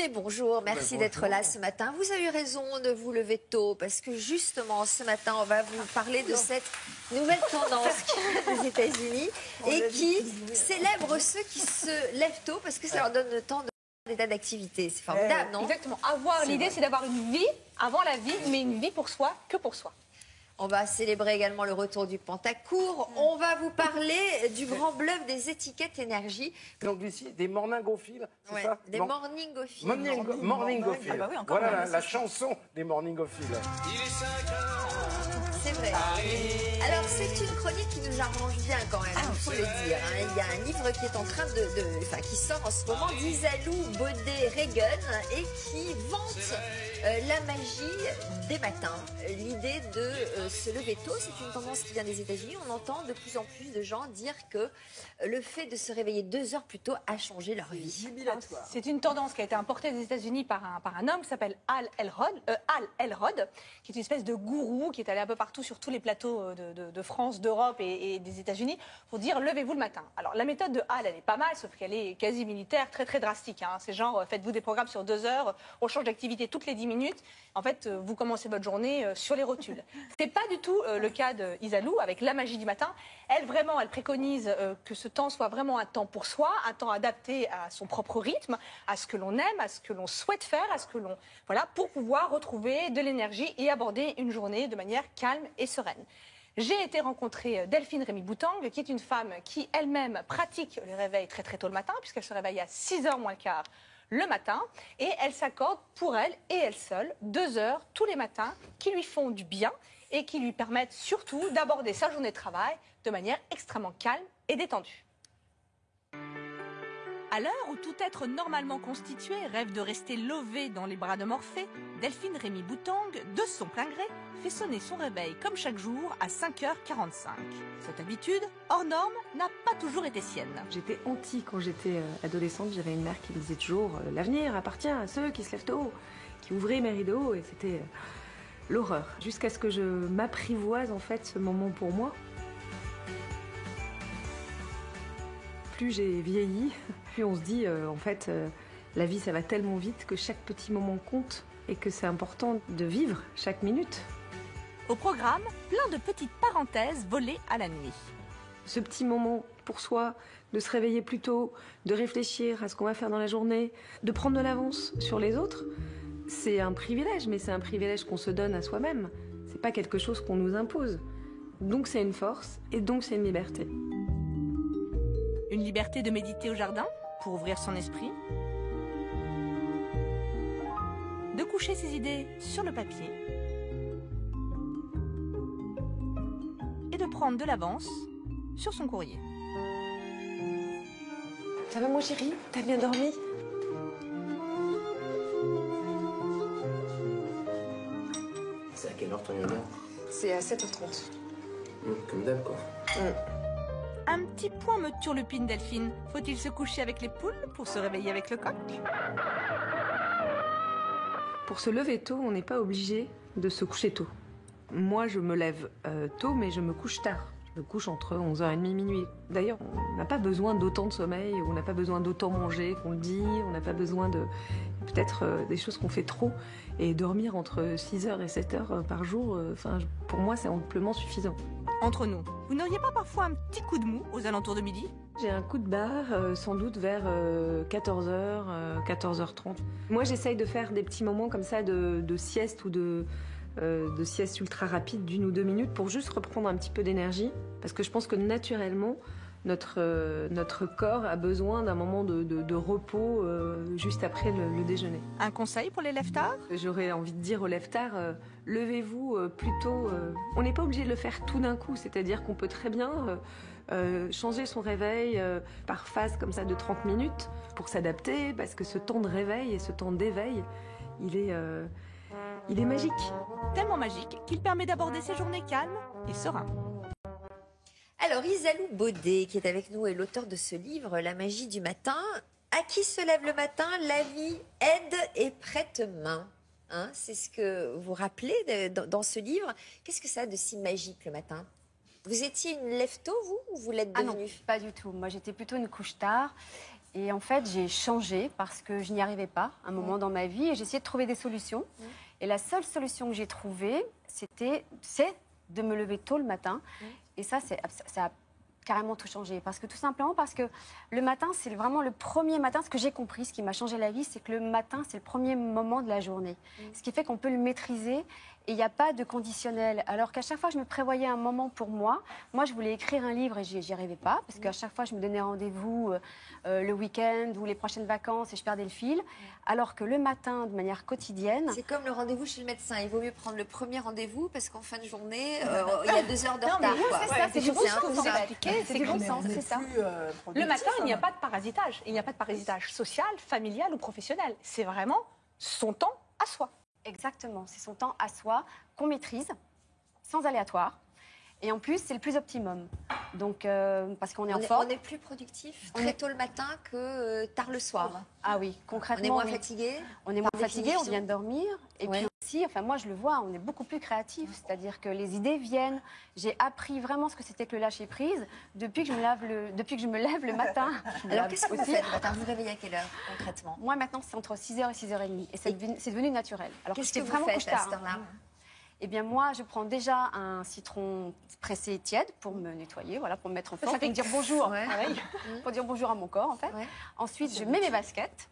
Hervé, bonjour, merci d'être là ce matin. Vous avez eu raison de vous lever tôt parce que justement ce matin on va vous parler de cette nouvelle tendance qui vient des États-Unis et qui célèbre ceux qui se lèvent tôt parce que ça leur donne le temps de faire des tas d'activités. C'est formidable, non? Exactement. L'idée c'est d'avoir une vie avant la vie, mais une vie pour soi, que pour soi. On va célébrer également le retour du Pentacourt. On va vous parler du grand bluff des étiquettes énergie. Donc ici, des morningophiles, c'est ça? Des morningophiles. Morningophiles. Ah bah oui, encore voilà la chanson des morningophiles. C'est vrai. Alors, c'est une chronique qui nous arrange bien quand même, il faut le dire. Hein. Il y a un livre qui est en train qui sort en ce moment d'Isalou Baudet-Regan et qui vante la magie des matins. L'idée de se lever tôt, c'est une tendance qui vient des États-Unis. On entend de plus en plus de gens dire que le fait de se réveiller 2 heures plus tôt a changé leur vie. C'est une tendance qui a été importée des États-Unis par un homme qui s'appelle Hal Elrod, qui est une espèce de gourou qui est allé un peu partout sur tous les plateaux de France, d'Europe et des États-Unis pour dire levez-vous le matin. Alors la méthode de Hal, elle est pas mal, sauf qu'elle est quasi militaire, très très drastique. Hein. C'est genre faites-vous des programmes sur 2 heures, on change d'activité toutes les 10 minutes. En fait, vous commencez votre journée sur les rotules. C'est pas du tout le cas d'Isalou avec la magie du matin. Elle préconise que ce temps soit vraiment un temps pour soi, un temps adapté à son propre rythme, à ce que l'on aime, à ce que l'on souhaite faire, à ce que l'on pour pouvoir retrouver de l'énergie et aborder une journée de manière calme et sereine. J'ai été rencontrer Delphine Rémy-Boutang, qui est une femme qui elle-même pratique le réveil très très tôt le matin, puisqu'elle se réveille à 6h moins le quart le matin, et elle s'accorde pour elle et elle seule 2 heures tous les matins qui lui font du bien et qui lui permettent surtout d'aborder sa journée de travail de manière extrêmement calme et détendue. À l'heure où tout être normalement constitué rêve de rester lové dans les bras de Morphée, Delphine Rémy-Boutang, de son plein gré, fait sonner son réveil comme chaque jour à 5h45. Cette habitude, hors norme, n'a pas toujours été sienne. J'étais anti quand j'étais adolescente. J'avais une mère qui me disait toujours l'avenir appartient à ceux qui se lèvent tôt, qui ouvraient mes rideaux, et c'était l'horreur. Jusqu'à ce que je m'apprivoise en fait ce moment pour moi. Plus j'ai vieilli, plus on se dit en fait la vie ça va tellement vite que chaque petit moment compte et que c'est important de vivre chaque minute. Au programme, plein de petites parenthèses volées à la nuit. Ce petit moment pour soi, de se réveiller plus tôt, de réfléchir à ce qu'on va faire dans la journée, de prendre de l'avance sur les autres, c'est un privilège, mais c'est un privilège qu'on se donne à soi-même. C'est pas quelque chose qu'on nous impose. Donc c'est une force et donc c'est une liberté. Une liberté de méditer au jardin pour ouvrir son esprit, de coucher ses idées sur le papier et de prendre de l'avance sur son courrier. Ça va mon chéri? T'as bien dormi? C'est à quelle heure ton yoga? C'est à 7h30. Comme d'hab quoi. Un petit point me turlupine, Delphine. Faut-il se coucher avec les poules pour se réveiller avec le coq? Pour se lever tôt, on n'est pas obligé de se coucher tôt. Moi, je me lève tôt, mais je me couche tard. Je me couche entre 11h30 minuit. D'ailleurs, on n'a pas besoin d'autant de sommeil, on n'a pas besoin d'autant manger qu'on le dit, on n'a pas besoin de peut-être des choses qu'on fait trop. Et dormir entre 6h et 7h par jour, pour moi, c'est amplement suffisant. Entre nous, vous n'auriez pas parfois un petit coup de mou aux alentours de midi? J'ai un coup de barre, sans doute vers 14h, 14h30. Moi, j'essaye de faire des petits moments comme ça de sieste ou de sieste ultra rapide d'1 ou 2 minutes pour juste reprendre un petit peu d'énergie. Parce que je pense que naturellement, notre corps a besoin d'un moment de repos juste après le déjeuner. Un conseil pour les lève-tard? J'aurais envie de dire aux lève-tard, levez-vous plutôt. On n'est pas obligé de le faire tout d'un coup, c'est-à-dire qu'on peut très bien changer son réveil par phase comme ça de 30 minutes pour s'adapter, parce que ce temps de réveil et ce temps d'éveil, il est magique. Tellement magique qu'il permet d'aborder ses journées calmes et sereines. Alors, Isalou Baudet, qui est avec nous, est l'auteur de ce livre, La magie du matin. À qui se lève le matin, la vie aide et prête main. Hein, c'est ce que vous rappelez dans ce livre. Qu'est-ce que ça a de si magique le matin? Vous étiez une lève-tôt, vous, ou vous l'êtes devenue? Ah non, pas du tout. Moi, j'étais plutôt une couche tard. Et en fait, j'ai changé parce que je n'y arrivais pas à un moment dans ma vie et j'ai essayé de trouver des solutions. Et la seule solution que j'ai trouvée, c'est de me lever tôt le matin. Et ça a carrément tout changé. Tout simplement parce que le matin, c'est vraiment le premier matin. Ce que j'ai compris, ce qui m'a changé la vie, c'est que le matin, c'est le premier moment de la journée. Ce qui fait qu'on peut le maîtriser et il n'y a pas de conditionnel. Alors qu'à chaque fois, je me prévoyais un moment pour moi. Moi, je voulais écrire un livre et j'y arrivais pas parce qu'à chaque fois, je me donnais rendez-vous le week-end ou les prochaines vacances et je perdais le fil. Alors que le matin, de manière quotidienne... C'est comme le rendez-vous chez le médecin. Il vaut mieux prendre le premier rendez-vous parce qu'en fin de journée, il y a 2 heures de retard. C'est du bon sens que vous expliquez. C'est du bon sens, c'est ça. Le matin, il n'y a pas de parasitage. Il n'y a pas de parasitage social, familial ou professionnel. C'est vraiment son temps à soi. Exactement, c'est son temps à soi qu'on maîtrise, sans aléatoire. Et en plus, c'est le plus optimum. Donc, parce qu'on est en forme. On est plus productif très tôt le matin que tard le soir. Ah oui, concrètement. On est moins fatigué. On est moins fatigué, on vient de dormir. Et puis aussi, enfin moi je le vois, on est beaucoup plus créatif. C'est-à-dire que les idées viennent. J'ai appris vraiment ce que c'était que le lâcher prise depuis que je me lève le matin. Alors qu'est-ce que vous faites le matin? Vous vous réveillez à quelle heure concrètement? Moi maintenant c'est entre 6h et 6h30. Et c'est devenu naturel. Alors qu'est-ce que vous vraiment faites à couche-tard, cette heure-là? Eh bien, moi, je prends déjà un citron pressé tiède pour me nettoyer, voilà, pour me mettre en forme, pour dire bonjour, pour dire bonjour à mon corps, en fait. Ensuite, je mets mes baskets,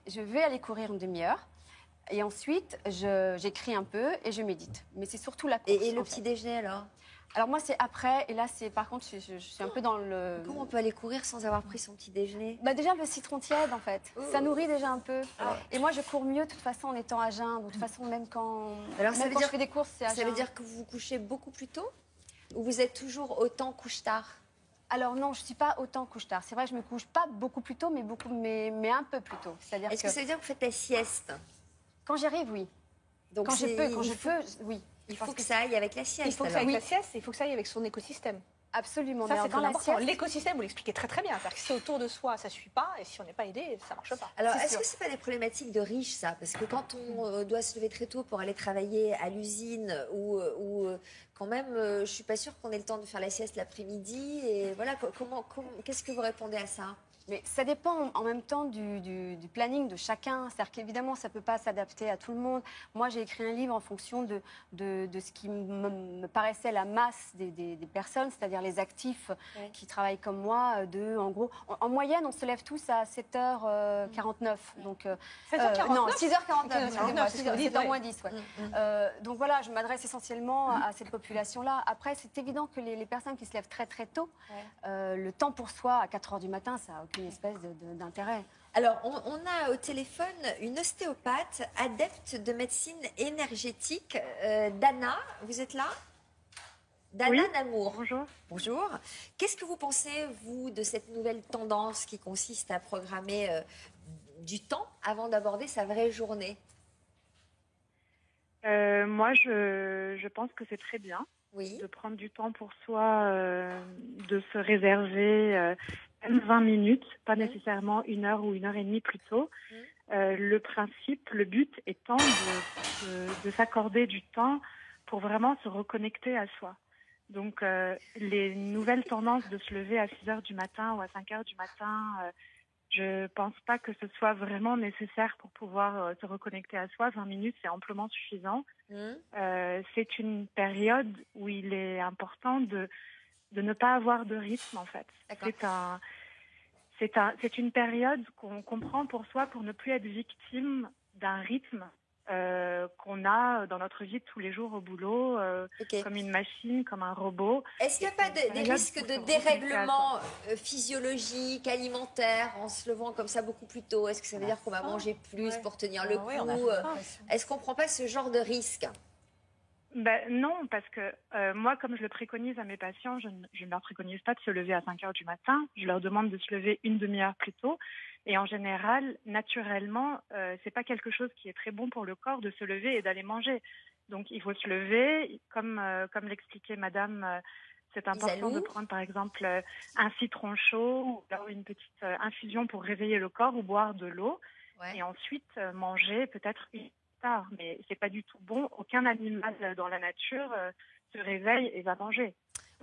je vais aller courir une demi-heure, et ensuite, j'écris un peu et je médite. Mais c'est surtout la course. Et le petit déjeuner, alors? Alors moi, c'est après, et là, par contre, je suis un peu dans le... Comment on peut aller courir sans avoir pris son petit déjeuner? Déjà, le citron tiède, en fait. Ça nourrit déjà un peu. Et moi, je cours mieux, de toute façon, en étant à jeun. De toute façon, même quand, je fais des courses, c'est à jeun. Ça veut dire que vous vous couchez beaucoup plus tôt? Ou vous êtes toujours autant couche-tard? Alors non, je ne suis pas autant couche-tard. C'est vrai, je ne me couche pas beaucoup plus tôt, mais un peu plus tôt. Est-ce que ça veut dire que vous faites la sieste? Quand j'y arrive, oui. Donc quand je peux, oui. Il faut que ça aille avec la sieste. Il faut que ça aille avec la sieste, il faut que ça aille avec son écosystème. Absolument. Ça, c'est très important. L'écosystème, vous l'expliquez très très bien. C'est-à-dire que si autour de soi, ça ne suit pas, et si on n'est pas aidé, ça ne marche pas. Alors, est-ce que ce n'est pas des problématiques de riches, ça? Parce que quand on doit se lever très tôt pour aller travailler à l'usine, ou quand même, je ne suis pas sûre qu'on ait le temps de faire la sieste l'après-midi. Et voilà, qu'est-ce que vous répondez à ça? Mais ça dépend en même temps du planning de chacun. C'est-à-dire qu'évidemment, ça ne peut pas s'adapter à tout le monde. Moi, j'ai écrit un livre en fonction de ce qui me paraissait la masse des personnes, c'est-à-dire les actifs qui travaillent comme moi. En gros, en moyenne, on se lève tous à 7h49. Donc, 7h49 non, 6h49, excusez-moi, 7h moins 10. Donc voilà, je m'adresse essentiellement à cette population-là. Après, c'est évident que les personnes qui se lèvent très très tôt, le temps pour soi à 4h du matin, ça n'a aucune espèce d'intérêt. Alors, on a au téléphone une ostéopathe, adepte de médecine énergétique, Dana. Vous êtes là? Dana Namour. Bonjour. Bonjour. Qu'est-ce que vous pensez, vous, de cette nouvelle tendance qui consiste à programmer du temps avant d'aborder sa vraie journée? Moi, je pense que c'est très bien de prendre du temps pour soi, de se réserver même 20 minutes, pas nécessairement 1 heure ou 1h30 plus tôt. Le principe, le but étant de s'accorder du temps pour vraiment se reconnecter à soi. Donc, les nouvelles tendances de se lever à 6h du matin ou à 5h du matin, je pense pas que ce soit vraiment nécessaire pour pouvoir se reconnecter à soi. 20 minutes, c'est amplement suffisant. C'est une période où il est important de ne pas avoir de rythme, en fait. C'est une période qu'on comprend pour soi pour ne plus être victime d'un rythme qu'on a dans notre vie de tous les jours au boulot, comme une machine, comme un robot. Est-ce qu'il n'y a pas des risques de dérèglement physiologique, alimentaire, en se levant comme ça beaucoup plus tôt? Est-ce que ça veut dire qu'on va manger plus pour tenir le coup? Est-ce qu'on ne prend pas ce genre de risque? Non, parce que moi, comme je le préconise à mes patients, je ne leur préconise pas de se lever à 5h du matin. Je leur demande de se lever une demi-heure plus tôt. Et en général, naturellement, c'est pas quelque chose qui est très bon pour le corps de se lever et d'aller manger. Donc, il faut se lever, comme l'expliquait Madame. C'est important de prendre, par exemple, un citron chaud ou alors une petite infusion pour réveiller le corps ou boire de l'eau. Et ensuite, manger peut-être tard, mais c'est pas du tout bon. Aucun animal dans la nature se réveille et va manger.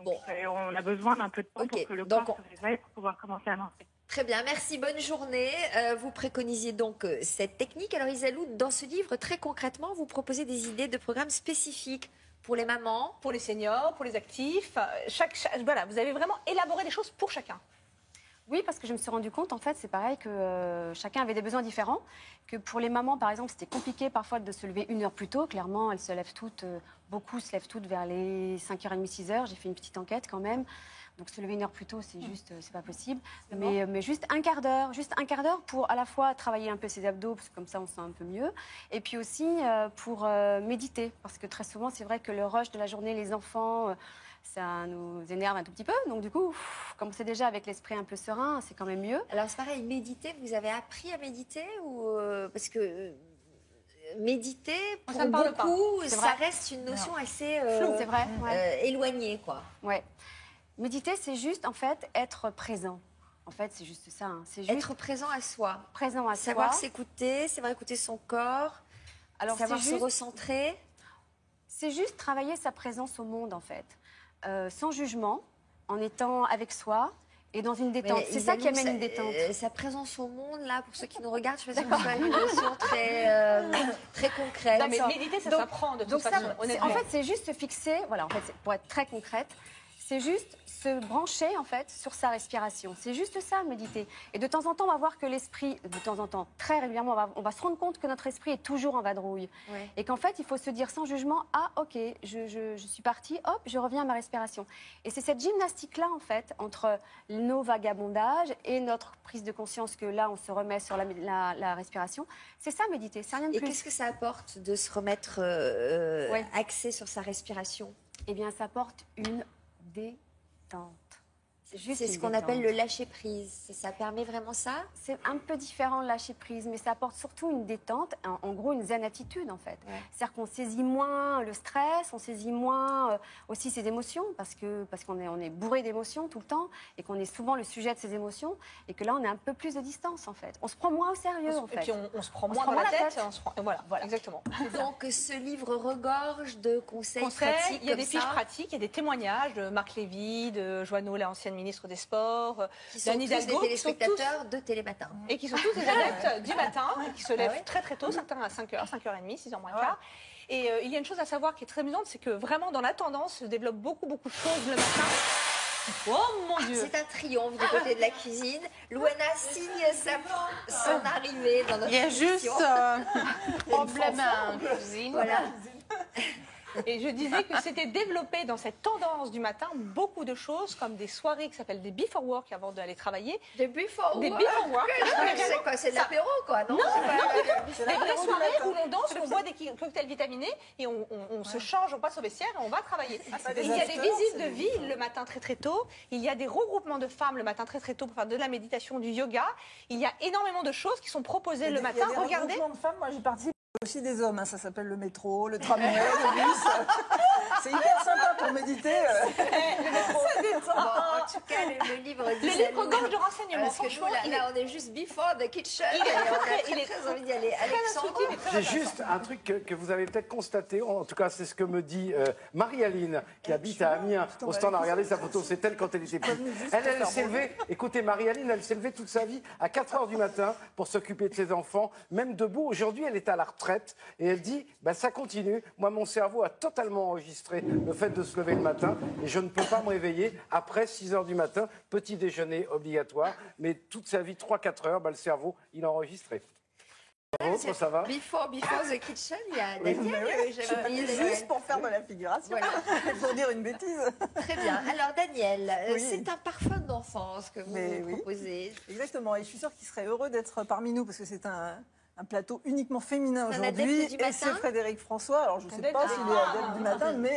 Donc, on a besoin d'un peu de temps pour que le corps se réveille pour pouvoir commencer à manger. Très bien, merci, bonne journée. Vous préconisiez donc cette technique. Alors Isalou, dans ce livre, très concrètement, vous proposez des idées de programmes spécifiques pour les mamans, pour les seniors, pour les actifs. Voilà, vous avez vraiment élaboré des choses pour chacun. Oui, parce que je me suis rendu compte, en fait, c'est pareil que chacun avait des besoins différents. Que pour les mamans, par exemple, c'était compliqué parfois de se lever 1 heure plus tôt. Clairement, elles se lèvent toutes, beaucoup se lèvent toutes vers les 5h30, 6h. J'ai fait une petite enquête quand même. Donc se lever 1 heure plus tôt, c'est juste, c'est pas possible. Mais juste un quart d'heure pour à la fois travailler un peu ses abdos, parce que comme ça on se sent un peu mieux, et puis aussi pour méditer, parce que très souvent c'est vrai que le rush de la journée, les enfants, ça nous énerve un tout petit peu. Donc du coup, comme c'est déjà avec l'esprit un peu serein, c'est quand même mieux. Alors c'est pareil, méditer, vous avez appris à méditer ou parce que méditer, pour beaucoup, ça reste une notion assez floue, c'est vrai, éloignée, quoi. Ouais. Méditer, c'est juste, en fait, être présent. En fait, c'est juste ça. Hein. C'est juste être présent à soi. Présent à savoir soi. s'écouter, savoir écouter son corps, alors, savoir se recentrer. C'est juste travailler sa présence au monde, en fait. Sans jugement, en étant avec soi et dans une détente. C'est ça qui amène une détente. Sa présence au monde, là, pour ceux qui nous regardent, je ne sais pas si c'est une notion très concrète. Non, mais méditer, ça s'apprend de toute façon, honnêtement. En fait, c'est juste se fixer, voilà, en fait, pour être très concrète, c'est juste se brancher en fait sur sa respiration. C'est juste ça, méditer. Et de temps en temps, on va voir que l'esprit, de temps en temps, très régulièrement, on va se rendre compte que notre esprit est toujours en vadrouille. Ouais. Et qu'en fait, il faut se dire sans jugement, ah ok, je suis partie, hop, je reviens à ma respiration. Et c'est cette gymnastique-là, en fait, entre nos vagabondages et notre prise de conscience que là, on se remet sur la respiration. C'est ça, méditer, c'est rien de plus. Et qu'est-ce que ça apporte de se remettre axé sur sa respiration? Eh bien, ça apporte une détente. C'est ce qu'on appelle le lâcher-prise. Ça permet vraiment ça? C'est un peu différent le lâcher-prise, mais ça apporte surtout une détente, en gros une zen attitude en fait. Ouais. C'est-à-dire qu'on saisit moins le stress, on saisit moins aussi ses émotions, parce qu'on est bourré d'émotions tout le temps, et qu'on est souvent le sujet de ces émotions, et que là on est un peu plus de distance en fait. On se prend moins au sérieux en fait. Et puis on se prend moins dans la tête. Voilà, exactement. Donc ce livre regorge de conseils pratiques. Il y a des fiches pratiques, il y a des témoignages de Marc Lévy, de Joanneau, l'ancienne ministre des Sports, d'Anne Hidalgo, des téléspectateurs de Télématin. Et qui sont tous des adeptes du matin, qui se lèvent très très tôt, certains à 5h, 5h30, 6h moins quart. Et il y a une chose à savoir qui est très amusante, c'est que vraiment dans la tendance se développe beaucoup de choses le matin. Oh mon Dieu! C'est un triomphe du côté de la cuisine. Louana signe son arrivée dans notre émission. Il y a juste problème en cuisine. Voilà. Et je disais que c'était développé dans cette tendance du matin beaucoup de choses, comme des soirées qui s'appellent des before work avant d'aller travailler. Des before work? Des before work. C'est quoi? C'est de l'apéro, quoi, non? Non, c'est des vraies soirées où l'on danse, on boit des cocktails vitaminés et on se change, on passe au vestiaire et on va travailler. Il y a des visites de ville le matin très très tôt. Il y a des regroupements de femmes le matin très très tôt pour faire de la méditation, du yoga. Il y a énormément de choses qui sont proposées le matin. Regardez. Il y a des regroupements de femmes, moi j'ai participé. Aussi des hommes, hein, ça s'appelle le métro, le tramway, le bus. C'est hyper sympa pour méditer. Le métro. En tout cas, le livre gorge de renseignements. Parce que nous, là, on est juste before the kitchen. Il est très envie d'y aller. Alexandre, j'ai juste un truc que vous avez peut-être constaté. En tout cas, c'est ce que me dit Marie-Aline, qui habite à Amiens. Au stand, on a regardé sa photo. C'est elle quand elle était petite. Elle s'est levée. Écoutez, Marie-Aline, elle s'est levée toute sa vie à 4h du matin pour s'occuper de ses enfants, même debout. Aujourd'hui, elle est à la retraite. Et elle dit, ça continue. Moi, mon cerveau a totalement enregistré le fait de se lever le matin et je ne peux pas me réveiller après 6h du matin. Petit déjeuner obligatoire. Mais toute sa vie, 3-4 heures, le cerveau, il a enregistré. Bravo, ça va? Before the kitchen, il y a Daniel. J'avais oublié juste pour faire de la figuration. Voilà. Pour dire une bêtise. Très bien. Alors, Daniel, c'est un parfum d'enfance que vous proposez. Exactement. Et je suis sûre qu'il serait heureux d'être parmi nous parce que c'est un plateau uniquement féminin aujourd'hui. Et c'est Frédéric François. Alors, je ne sais pas s'il est adepte du matin, mais